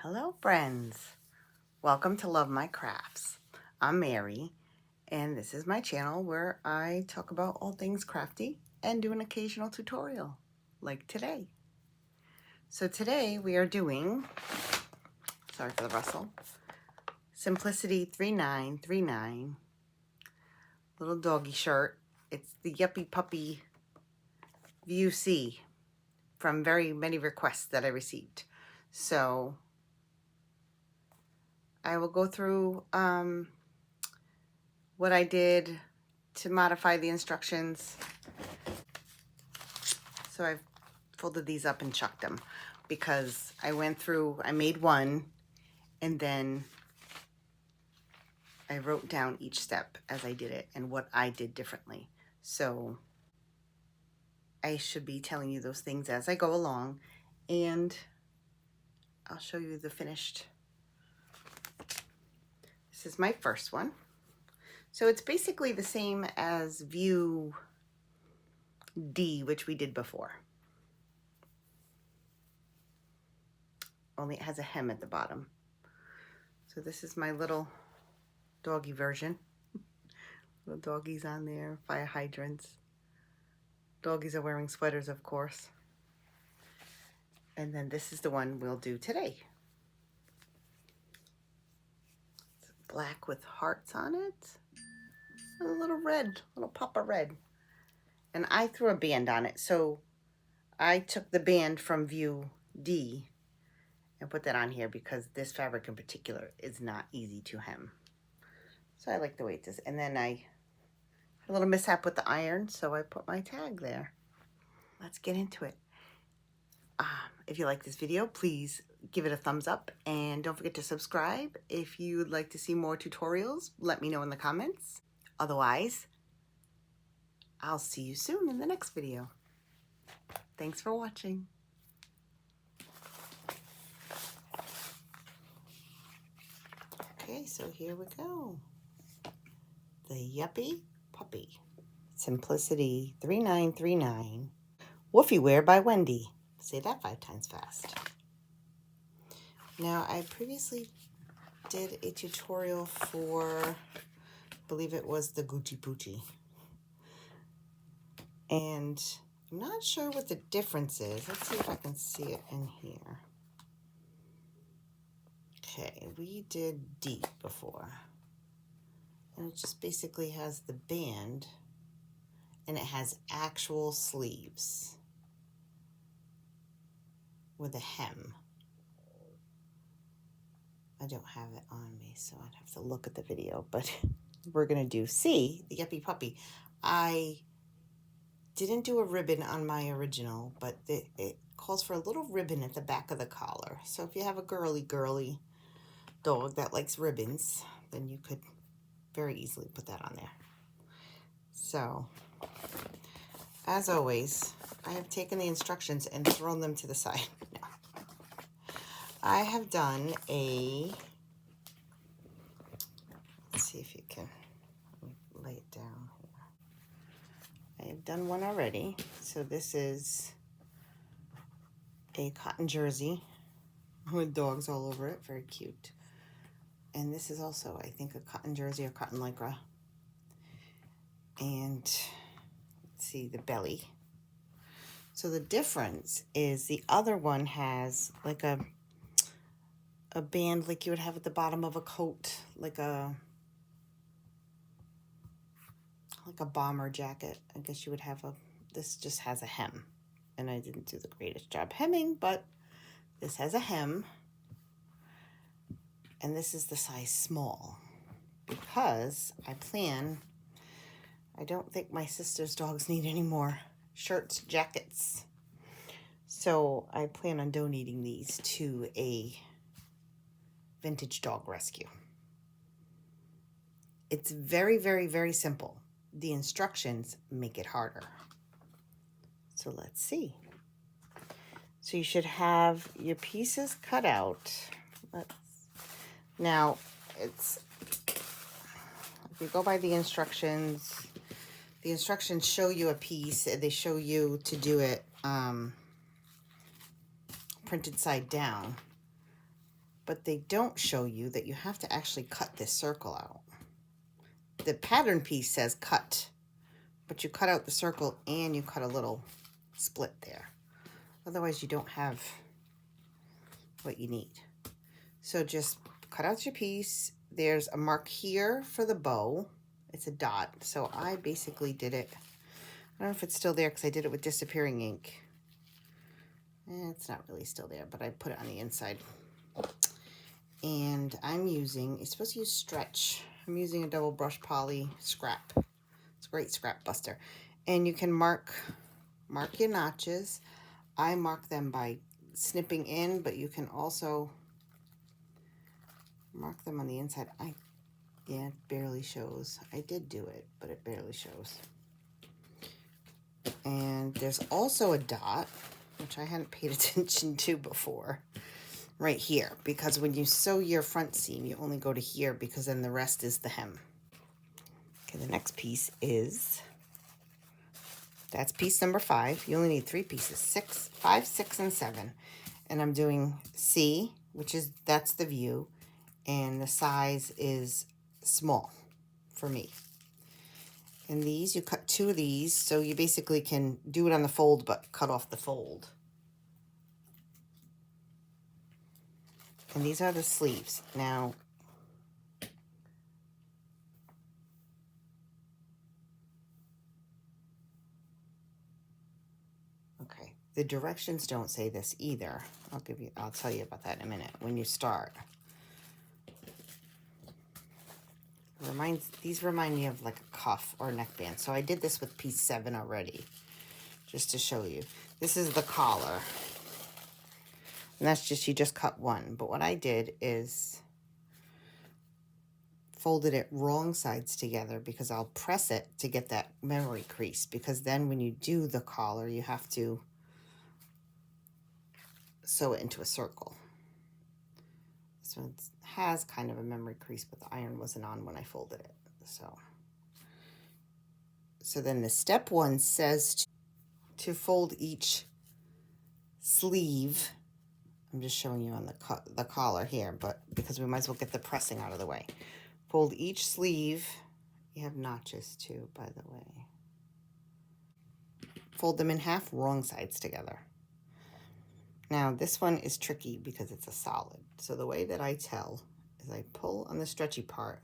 Hello friends, welcome to Love My Crafts. I'm Mary and this is my channel where I talk about all things crafty and do an occasional tutorial like today. So today we are doing, sorry for the rustle, Simplicity 3939 little doggy shirt. It's the Yuppy Puppy View C from very many requests that I received. So I will go through what I did to modify the instructions. So I've folded these up and chucked them because I went through, I made one and then I wrote down each step as I did it and what I did differently. So I should be telling you those things as I go along, and I'll show you the finished. This is my first one. So it's basically the same as View D, which we did before. Only it has a hem at the bottom. So this is my little doggy version. Little doggies on there, fire hydrants. Doggies are wearing sweaters, of course. And then this is the one we'll do today. It's black with hearts on it. And a little red, little pop of red. And I threw a band on it, so I took the band from View D and put that on here because this fabric in particular is not easy to hem. So I like the way it is. And then I had a little mishap with the iron, so I put my tag there. Let's get into it. If you like this video, please give it a thumbs up and don't forget to subscribe. If you'd like to see more tutorials, let me know in the comments. Otherwise, I'll see you soon in the next video. Thanks for watching. Okay, so here we go. The Yuppy Puppy. Simplicity 3939. Woofy Wear by Wendy. Say that 5 times fast. Now, I previously did a tutorial for, I believe it was the Gucci Poochie. And I'm not sure what the difference is. Let's see if I can see it in here. Okay, we did D before. And it just basically has the band and it has actual sleeves with a hem. I don't have it on me, so I'd have to look at the video, but we're gonna do C, the Yuppy Puppy. I didn't do a ribbon on my original, but it calls for a little ribbon at the back of the collar. So if you have a girly dog that likes ribbons, then you could very easily put that on there. So, as always, I have taken the instructions and thrown them to the side. No. I have done a, let's see if you can lay it down here. I have done one already. So this is a cotton jersey with dogs all over it. Very cute. And this is also, I think, a cotton jersey or cotton lycra. And let's see, the belly. So the difference is the other one has like a band like you would have at the bottom of a coat, like a bomber jacket. I guess you would have this just has a hem. And I didn't do the greatest job hemming, but this has a hem. And this is the size small because I don't think my sister's dogs need any more shirts, jackets. So I plan on donating these to a vintage dog rescue. It's very, very, very simple. The instructions make it harder. So let's see. So you should have your pieces cut out. Now, if you go by the instructions show you a piece. They show you to do it printed side down. but they don't show you that you have to actually cut this circle out. The pattern piece says cut, but you cut out the circle and you cut a little split there. Otherwise you don't have what you need. So just cut out your piece. There's a mark here for the bow. It's a dot. So I basically did it. I don't know if it's still there because I did it with disappearing ink. It's not really still there, but I put it on the inside. And I'm using, it's supposed to use stretch. I'm using a double brush poly scrap. It's a great scrap buster. And you can mark your notches. I mark them by snipping in, but you can also mark them on the inside. Yeah, it barely shows. I did do it, but it barely shows. And there's also a dot, which I hadn't paid attention to before, right here, because when you sew your front seam, you only go to here because then the rest is the hem. Okay, the next piece is, that's piece number 5. You only need 3 pieces, 5, 6, and 7. And I'm doing C, which is, that's the view, and the size is small for me. And these, you cut 2 of these, so you basically can do it on the fold, but cut off the fold. And these are the sleeves. Now, okay, the directions don't say this either. I'll tell you about that in a minute when you start. These remind me of like a cuff or a neckband. So I did this with piece 7 already, just to show you. This is the collar. And that's just, you just cut 1. But what I did is folded it wrong sides together because I'll press it to get that memory crease, because then when you do the collar, you have to sew it into a circle. This one has kind of a memory crease, but the iron wasn't on when I folded it. So then the step 1 says to fold each sleeve. I'm just showing you on the collar here, but because we might as well get the pressing out of the way. Fold each sleeve. You have notches too, by the way. Fold them in half, wrong sides together. Now this one is tricky because it's a solid. So the way that I tell is I pull on the stretchy part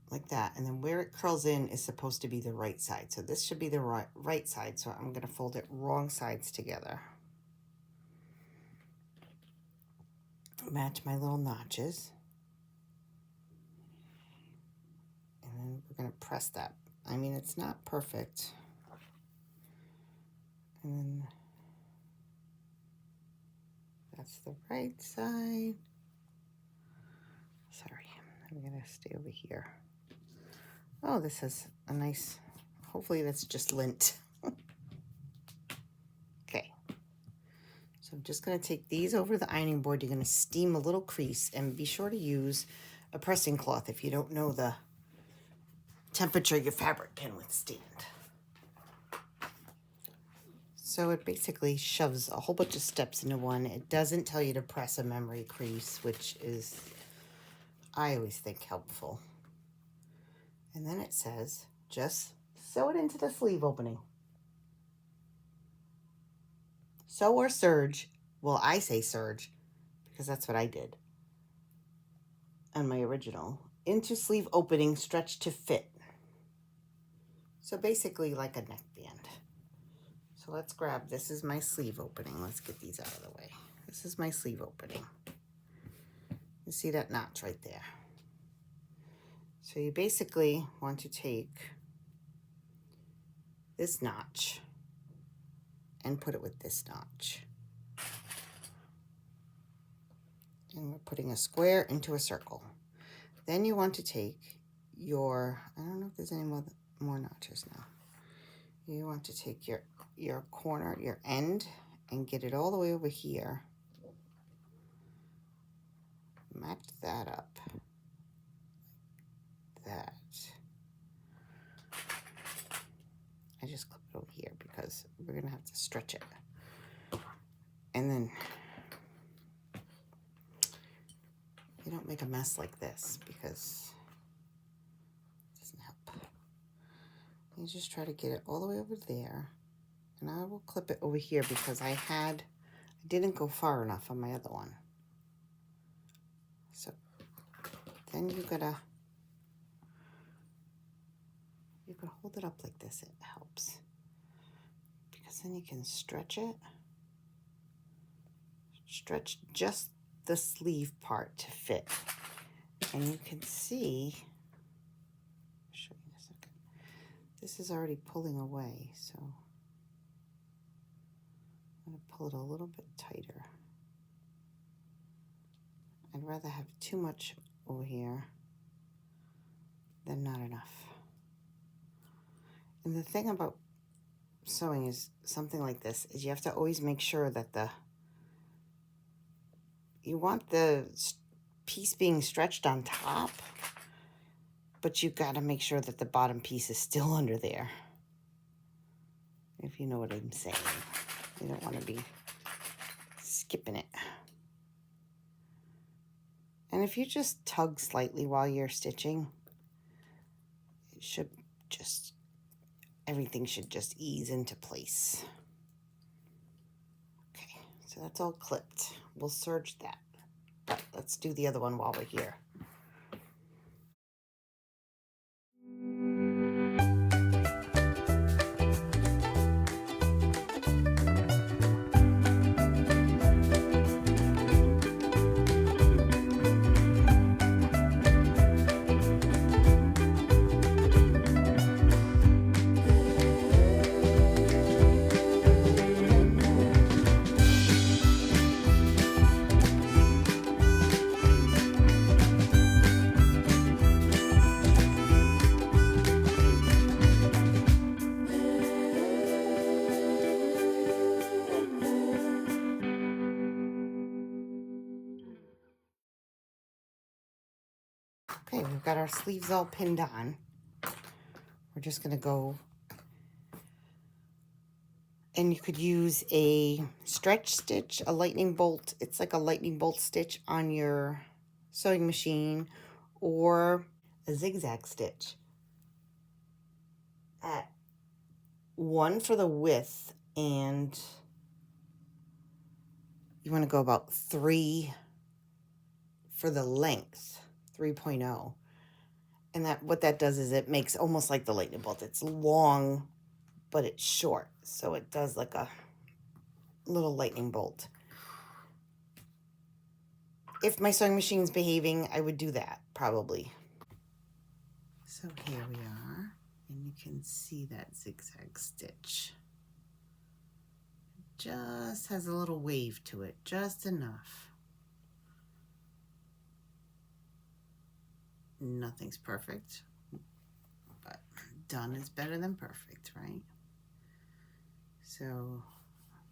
like that, and then where it curls in is supposed to be the right side. So this should be the right side, so I'm going to fold it wrong sides together. Match my little notches. And then we're going to press that. I mean, it's not perfect. And then that's the right side. Sorry, I'm going to stay over here. Oh, this is a nice, hopefully that's just lint. Okay. So I'm just going to take these over the ironing board. You're going to steam a little crease, and be sure to use a pressing cloth if you don't know the temperature your fabric can withstand. So it basically shoves a whole bunch of steps into one. It doesn't tell you to press a memory crease, which is, I always think, helpful. And then it says, just sew it into the sleeve opening. Sew or serge. Well, I say serge because that's what I did on my original. Into sleeve opening, stretch to fit. So basically like a neckband. So let's grab, this is my sleeve opening. Let's get these out of the way. This is my sleeve opening. You see that notch right there. So you basically want to take this notch and put it with this notch. And we're putting a square into a circle. Then you want to take your, I don't know if there's any more notches now. You want to take your corner, your end, and get it all the way over here. Match that up. That. I just clip it over here because we're gonna have to stretch it. And then you don't make a mess like this, because it doesn't help. You just try to get it all the way over there, and I will clip it over here because I didn't go far enough on my other one. So then you can hold it up like this. It helps because then you can stretch it. Stretch just the sleeve part to fit, and you can see. I'll show you in a second. This is already pulling away, so I'm going to pull it a little bit tighter. I'd rather have too much over here than not enough. And the thing about sewing is something like this is you have to always make sure that you want the piece being stretched on top, but you got to make sure that the bottom piece is still under there. If you know what I'm saying. You don't want to be skipping it. And if you just tug slightly while you're stitching, it should just, everything should just ease into place. Okay, so that's all clipped. We'll serge that. But let's do the other one while we're here. Okay, we've got our sleeves all pinned on. We're just going to go, and you could use a stretch stitch, a lightning bolt. It's like a lightning bolt stitch on your sewing machine, or a zigzag stitch. At 1 for the width, and you want to go about 3 for the length. 3.0. And what that does is it makes almost like the lightning bolt. It's long, but it's short. So it does like a little lightning bolt. If my sewing machine's behaving, I would do that, probably. So here we are, and you can see that zigzag stitch. It just has a little wave to it, just enough. Nothing's perfect, but done is better than perfect, right? So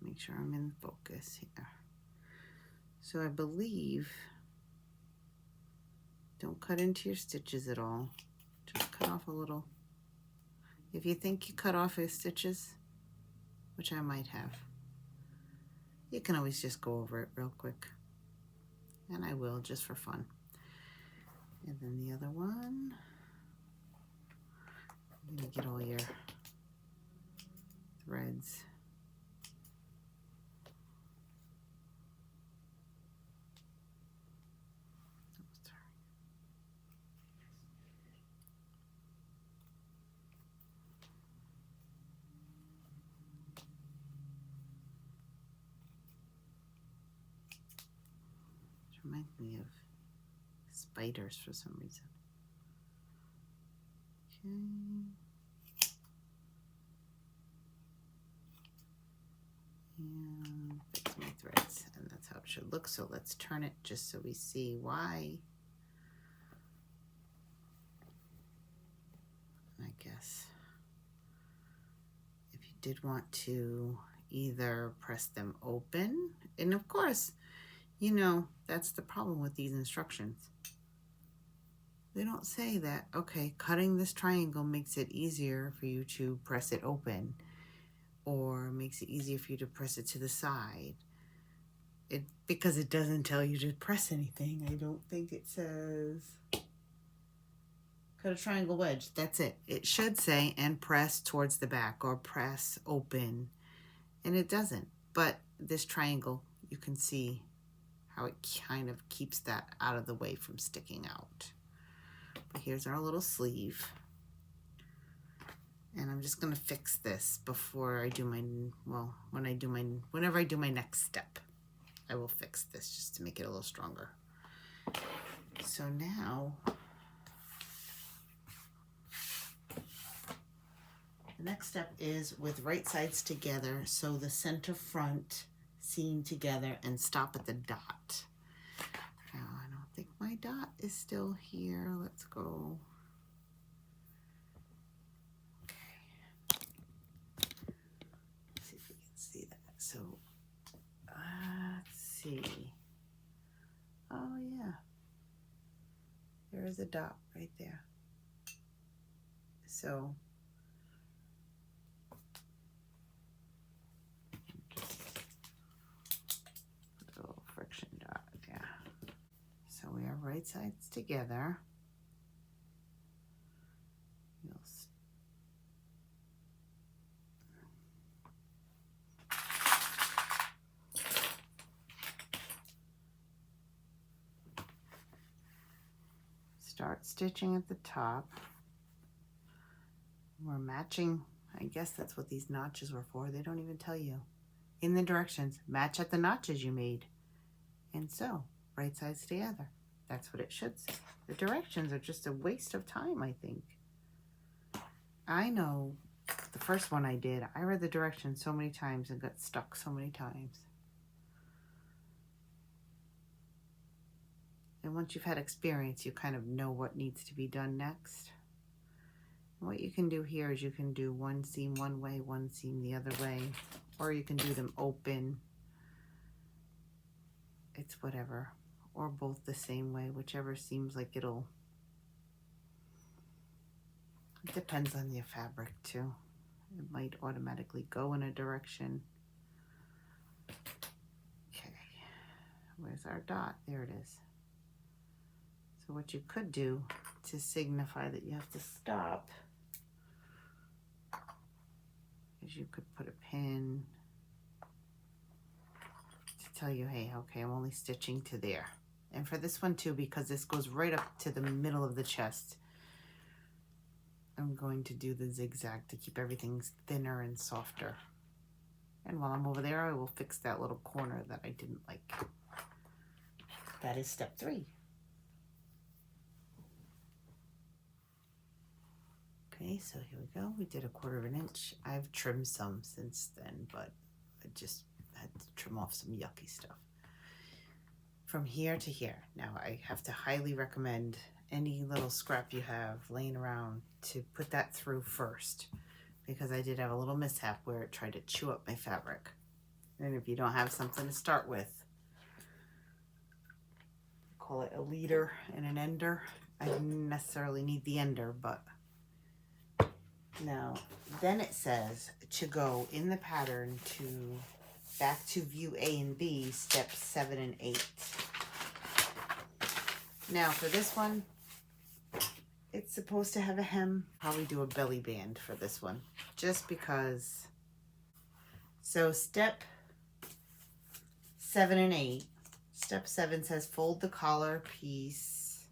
make sure I'm in focus here. So I believe, don't cut into your stitches at all. Just cut off a little. If you think you cut off your stitches, which I might have, you can always just go over it real quick. And I will, just for fun. And then the other one, I'm going to get all your threads. Which reminds me of spiders for some reason. Okay. And fix my threads, and that's how it should look. So let's turn it just so we see why. I guess if you did want to either press them open, and of course, you know, that's the problem with these instructions. They don't say that, okay, cutting this triangle makes it easier for you to press it open, or makes it easier for you to press it to the side. because it doesn't tell you to press anything. I don't think it says cut a triangle wedge. That's it. It should say and press towards the back or press open, and it doesn't. But this triangle, you can see how it kind of keeps that out of the way from sticking out. But here's our little sleeve. And I'm just gonna fix this before I do my, well, whenever I do my next step, I will fix this just to make it a little stronger. So now, the next step is with right sides together, so the center front seam together and stop at the dot. Now, I don't think my dot is still here. Let's go. Okay. Let's see if we can see that. So, let's see. Oh, yeah. There is a dot right there. So, friction dot, yeah. So we have right sides together. You'll start stitching at the top. We're matching, I guess that's what these notches were for. They don't even tell you. In the directions, match at the notches you made. And so, right sides together. That's what it should say. The directions are just a waste of time, I think. I know the first one I did, I read the directions so many times and got stuck so many times. And once you've had experience, you kind of know what needs to be done next. And what you can do here is you can do one seam one way, one seam the other way, or you can do them open. It's whatever, or both the same way, whichever seems like it depends on your fabric too. It might automatically go in a direction. Okay, where's our dot? There it is. So what you could do to signify that you have to stop is you could put a pin to tell you, hey, okay, I'm only stitching to there. And for this one too, because this goes right up to the middle of the chest, I'm going to do the zigzag to keep everything thinner and softer. And while I'm over there, I will fix that little corner that I didn't like. That is step 3. Okay, so here we go. We did 1/4 inch. I've trimmed some since then, but I just had to trim off some yucky stuff. From here to here. Now I have to highly recommend any little scrap you have laying around to put that through first, because I did have a little mishap where it tried to chew up my fabric. And if you don't have something to start with, call it a leader and an ender. I didn't necessarily need the ender, but now then it says to go in the pattern to back to view A and B, steps 7 and 8. Now for this one, it's supposed to have a hem. Probably do a belly band for this one, just because. So step 7 and 8. Step 7 says fold the collar piece,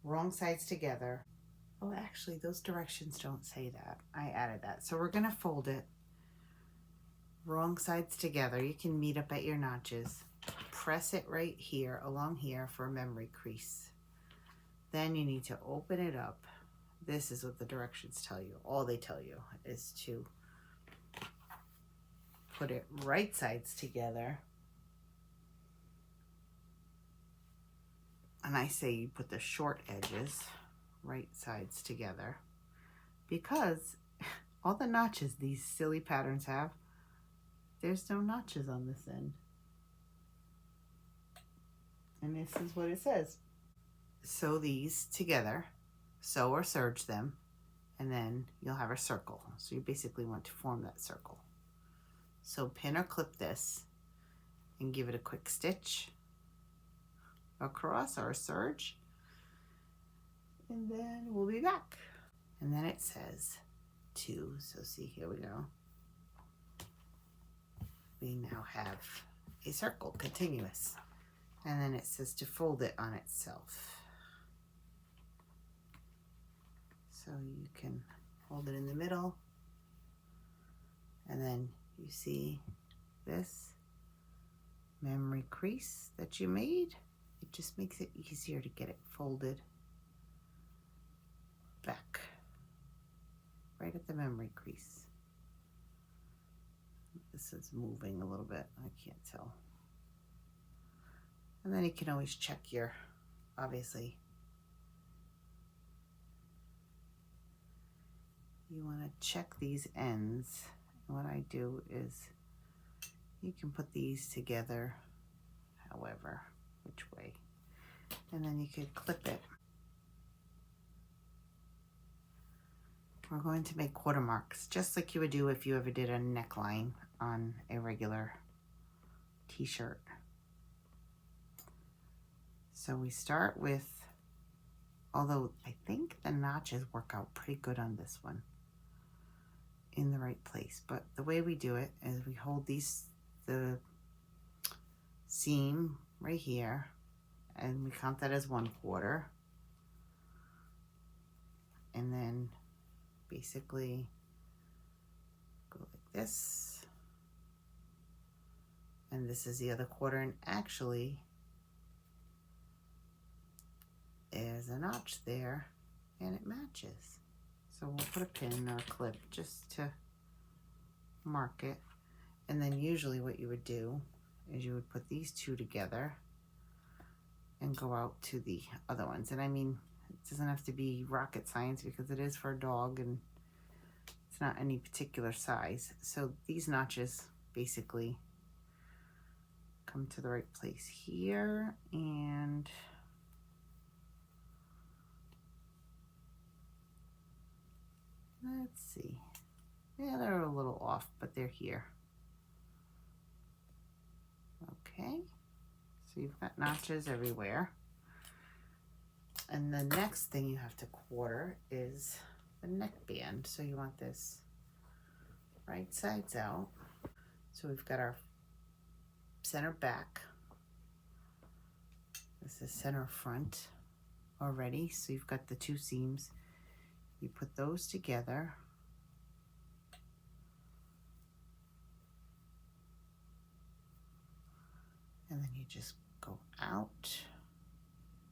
wrong sides together. Oh, actually, those directions don't say that. I added that. So we're going to fold it wrong sides together. You can meet up at your notches. Press it right here, along here, for a memory crease. Then you need to open it up. This is what the directions tell you. All they tell you is to put it right sides together. And I say you put the short edges right sides together, because all the notches these silly patterns have, there's no notches on this end. And this is what it says. Sew these together, sew or serge them, and then you'll have a circle. So you basically want to form that circle. So pin or clip this and give it a quick stitch across or a serge, and then we'll be back. And then it says 2, so see, here we go. We now have a circle, continuous, and then it says to fold it on itself. So you can hold it in the middle, and then you see this memory crease that you made. It just makes it easier to get it folded back right at the memory crease. This is moving a little bit, I can't tell. And then you can always check your, obviously, you want to check these ends. And what I do is you can put these together however, which way, and then you could clip it. We're going to make quarter marks, just like you would do if you ever did a neckline on a regular t-shirt. So we start with, although I think the notches work out pretty good on this one, in the right place, but the way we do it is we hold the seam right here, and we count that as 1/4, and then basically go like this, and this is the other quarter, and actually there's a notch there and it matches. So we'll put a pin or a clip just to mark it, and then usually what you would do is you would put these two together and go out to the other ones. And I mean, it doesn't have to be rocket science because it is for a dog and it's not any particular size. So these notches basically come to the right place here, and let's see. Yeah, they're a little off, but they're here. Okay, so you've got notches everywhere. And the next thing you have to quarter is the neckband. So you want this right sides out. So we've got our center back. This is center front already. So you've got the 2 seams. You put those together. And then you just go out.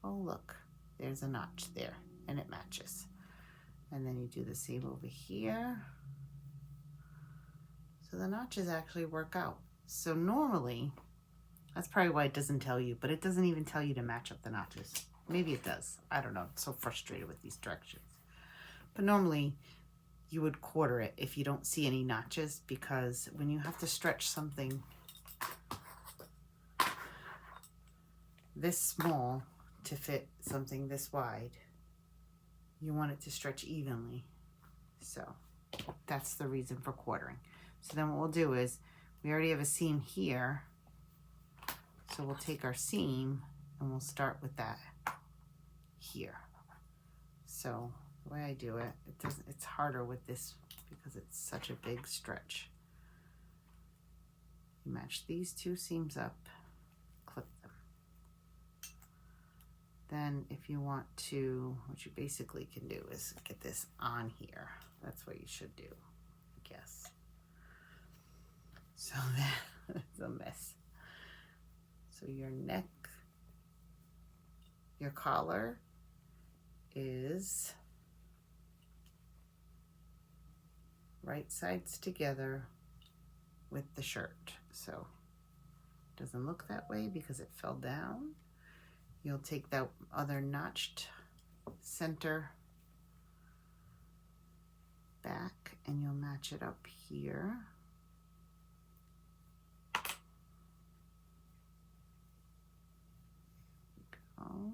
Oh, look, there's a notch there and it matches. And then you do the same over here. So the notches actually work out. So normally, that's probably why it doesn't tell you, but it doesn't even tell you to match up the notches. Maybe it does. I don't know. I'm so frustrated with these directions. But normally you would quarter it if you don't see any notches, because when you have to stretch something this small to fit something this wide, you want it to stretch evenly. So that's the reason for quartering. So then what we'll do is, we already have a seam here, so we'll take our seam and we'll start with that here. So the way I do it, it's harder with this because it's such a big stretch. You match these 2 seams up, clip them. Then if you want to, what you basically can do is get this on here. That's what you should do, I guess. So that's a mess. So your neck, your collar is right sides together with the shirt. So it doesn't look that way because it fell down. You'll take that other notched center back and you'll match it up here. Go.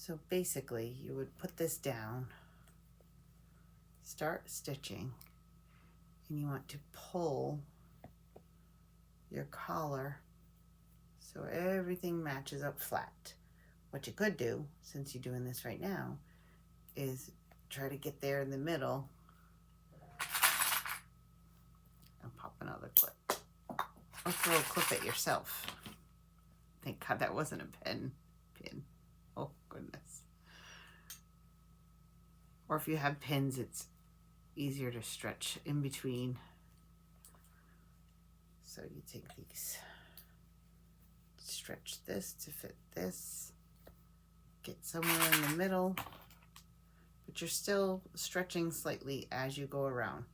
So basically you would put this down, start stitching, and you want to pull your collar so everything matches up flat. What you could do, since you're doing this right now, is try to get there in the middle and pop another clip. Or throw a clip at yourself. Thank God that wasn't a pin. Oh goodness. Or if you have pins, it's easier to stretch in between. So you take these, stretch this to fit this, get somewhere in the middle, but you're still stretching slightly as you go around.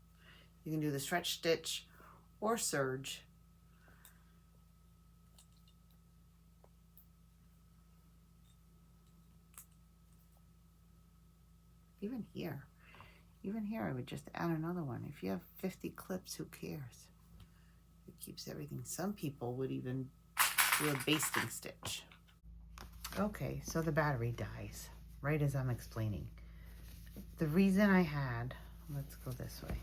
You can do the stretch stitch or serge. Even here I would just add another one. If you have 50 clips, who cares? It keeps everything. Some people would even do a basting stitch. Okay, so the battery dies right as I'm explaining. The reason I had, let's go this way.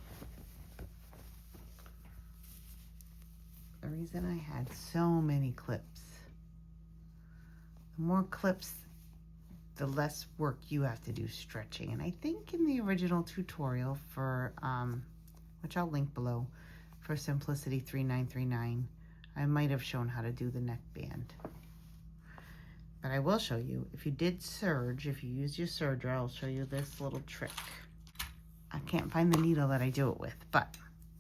The reason I had so many clips, the more clips, the less work you have to do stretching. And I think in the original tutorial for, which I'll link below, for Simplicity 3939, I might have shown how to do the neckband. But I will show you, if you did serge, if you use your serger, I'll show you this little trick. I can't find the needle that I do it with, but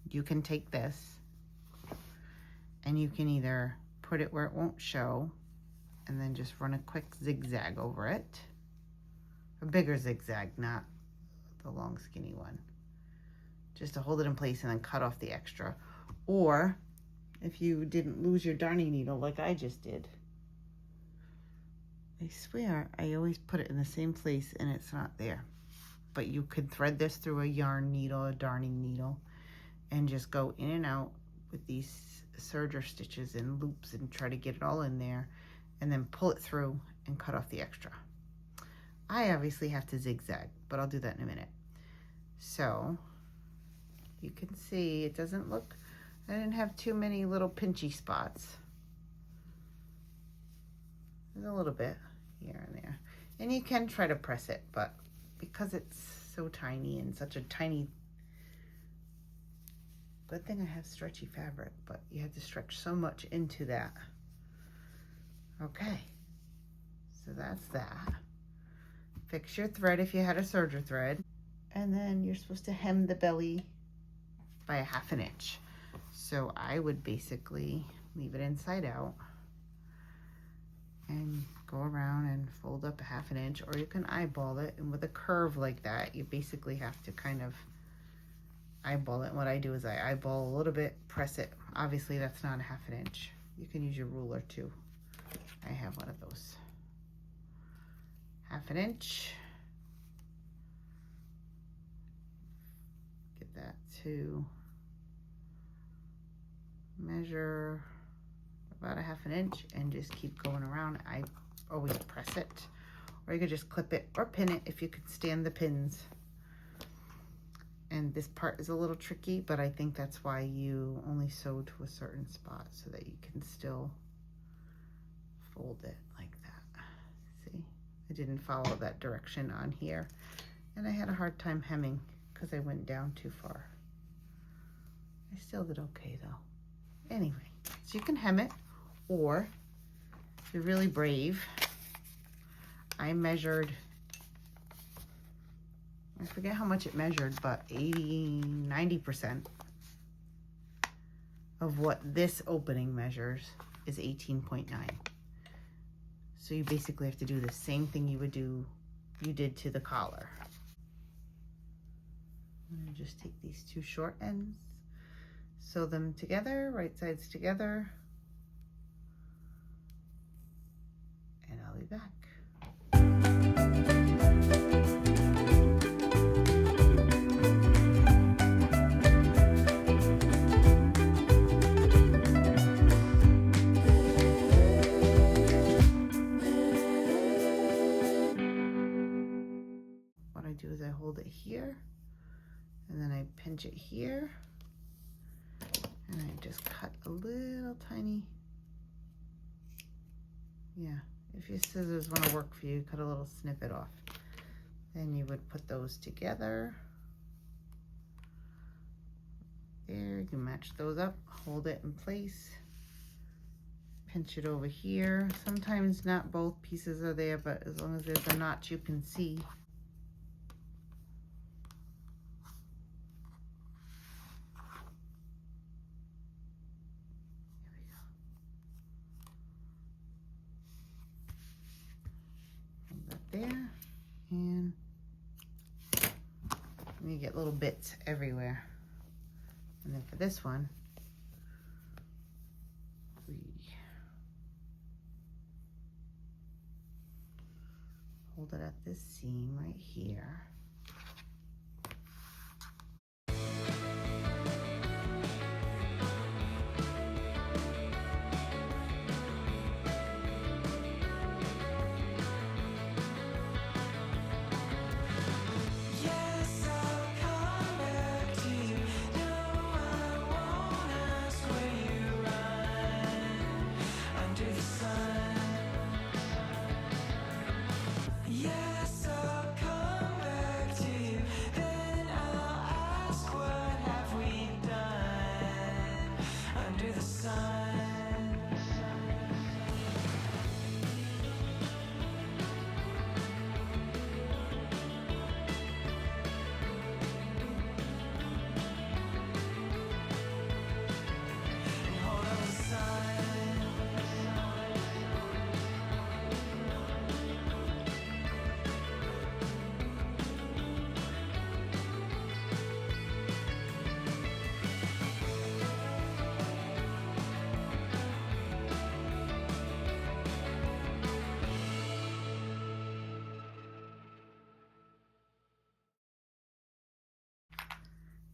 you can take this and you can either put it where it won't show and then just run a quick zigzag over it. A bigger zigzag, not the long skinny one. Just to hold it in place and then cut off the extra. Or if you didn't lose your darning needle like I just did. I swear I always put it in the same place and it's not there. But you could thread this through a yarn needle, a darning needle, and just go in and out with these serger stitches and loops and try to get it all in there and then pull it through and cut off the extra. I obviously have to zigzag, but I'll do that in a minute. So you can see it doesn't look, I didn't have too many little pinchy spots. There's a little bit here and there. And you can try to press it, but because it's so tiny and such a tiny, good thing I have stretchy fabric, but you have to stretch so much into that. Okay, so that's that. Fix your thread if you had a serger thread. And then you're supposed to hem the belly by 1/2 inch. So I would basically leave it inside out and go around and fold up 1/2 inch, or you can eyeball it. And with a curve like that, you basically have to kind of eyeball it. And what I do is I eyeball a little bit, press it. Obviously that's not 1/2 inch. You can use your ruler too. I have one of those. 1/2 inch. Get that to measure about 1/2 inch and just keep going around. I always press it, or you could just clip it or pin it if you could stand the pins. And this part is a little tricky, but I think that's why you only sew to a certain spot so that you can still fold it like that. See, I didn't follow that direction on here, and I had a hard time hemming because I went down too far. I still did okay though. Anyway, so you can hem it, or if you're really brave, I measured, I forget how much it measured, but 90% of what this opening measures is 18.9. So you basically have to do the same thing you did to the collar. I'm gonna just take these two short ends, sew them together, right sides together, and I'll be back. it here, and then I pinch it here, and I just cut a little tiny, yeah, if your scissors want to work for you, cut a little snippet off. Then you would put those together. There, you can match those up, hold it in place, pinch it over here. Sometimes not both pieces are there, but as long as there's a notch you can see. There, and you get little bits everywhere. And then for this one, we hold it at this seam right here.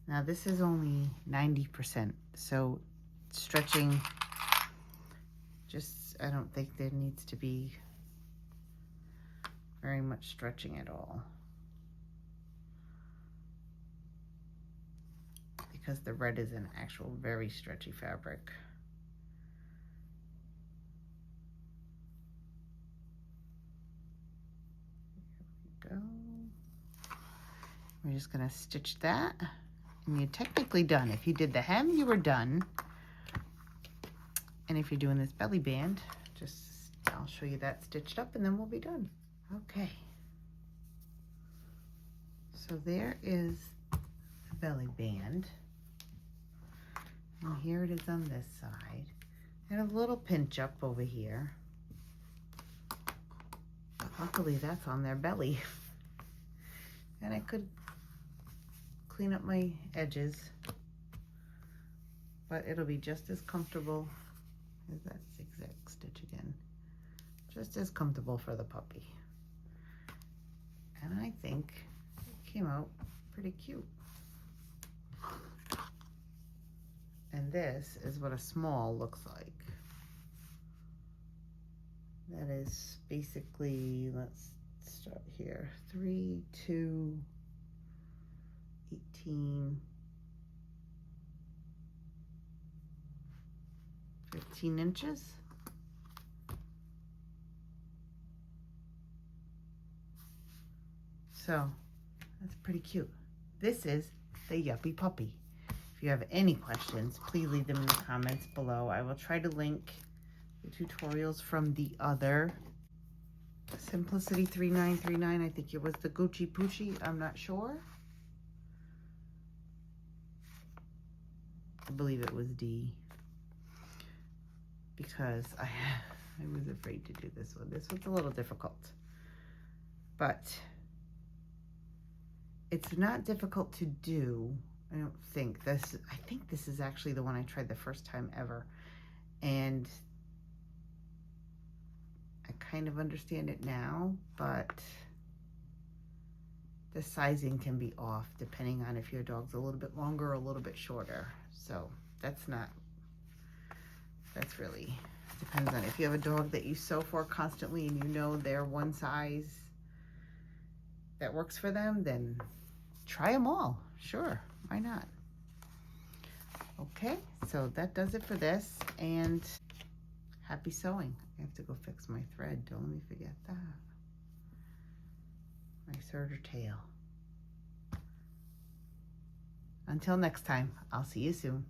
Now this is only 90%, so stretching, I don't think there needs to be very much stretching at all, because the red is an actual very stretchy fabric. There we go. We're just gonna stitch that. And you're technically done. If you did the hem, you were done. And if you're doing this belly band, I'll show you that stitched up and then we'll be done. Okay. So there is the belly band. And here it is on this side. And a little pinch up over here. Luckily that's on their belly. And I could clean up my edges, but it'll be just as comfortable. There's that zigzag stitch again. Just as comfortable for the puppy. And I think it came out pretty cute. And this is what a small looks like. That is basically, let's start here, 3, 2, 18, 15 inches. So that's pretty cute. This is the Yuppy Puppy. If you have any questions, please leave them in the comments below. I will try to link the tutorials from the other Simplicity 3939. I think it was the Gucci Poochie. I'm not sure. I believe it was D, because I was afraid to do this one. This one's a little difficult, but it's not difficult to do. I don't think this. I think this is actually the one I tried the first time ever, and I kind of understand it now, but the sizing can be off depending on if your dog's a little bit longer or a little bit shorter. So that's really, depends on if you have a dog that you sew for constantly and you know they're one size that works for them, then try them all. Sure, why not? Okay, so that does it for this, and happy sewing. I have to go fix my thread. Don't let me forget that. My Serger tail. Until next time, I'll see you soon.